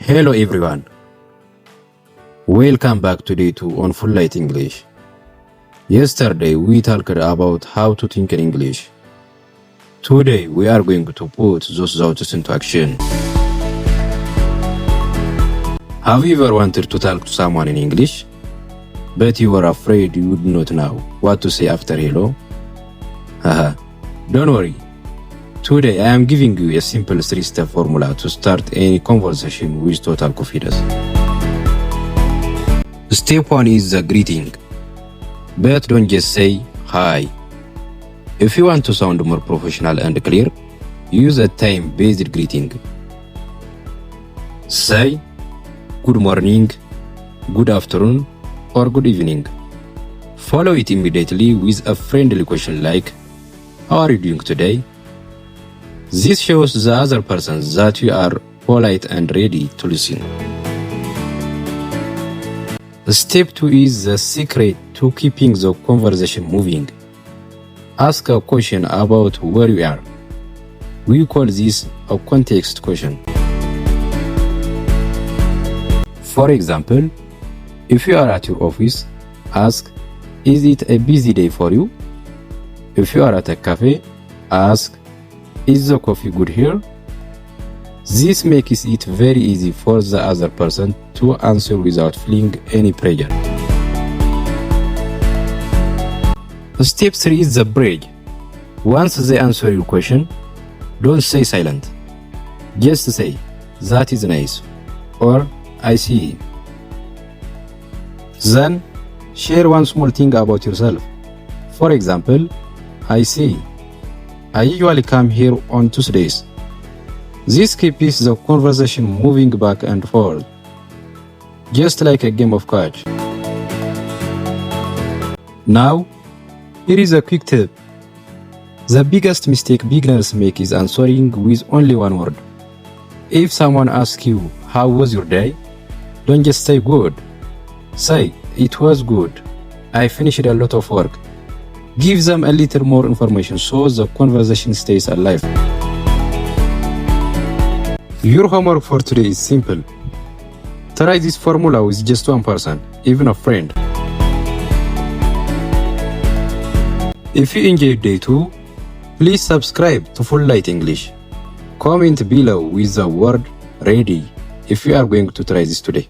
Hello everyone. Welcome back to day 2 on Full Light English. Yesterday we talked about how to think in English. Today we are going to put those thoughts into action. Have you ever wanted to talk to someone in English, but you were afraid you would not know what to say after hello? Don't worry. Today I am giving you a simple 3-step formula to start any conversation with total confidence. Step 1 is the greeting. But don't just say hi. If you want to sound more professional and clear, use a time-based greeting. Say good morning, good afternoon, or good evening. Follow it immediately with a friendly question like, how are you doing today? This shows the other person that you are polite and ready to listen. Step 2 is the secret to keeping the conversation moving. Ask a question about where you are. We call this a context question. For example, if you are at your office, ask, is it a busy day for you? If you are at a cafe, ask, is the coffee good here? This makes it very easy for the other person to answer without feeling any pressure. Step 3 is the bridge. Once they answer your question, don't stay silent. Just say, that is nice, or I see. Then, share one small thing about yourself. For example, I see. I usually come here on Tuesdays. This keeps the conversation moving back and forth, just like a game of catch. Now, here is a quick tip. The biggest mistake beginners make is answering with only one word. If someone asks you, how was your day? Don't just say good. Say, it was good. I finished a lot of work. Give them a little more information so the conversation stays alive. Your homework for today is simple. Try this formula with just one person, even a friend. If you enjoyed day 2, please subscribe to Full Light English. Comment below with the word ready if you are going to try this today.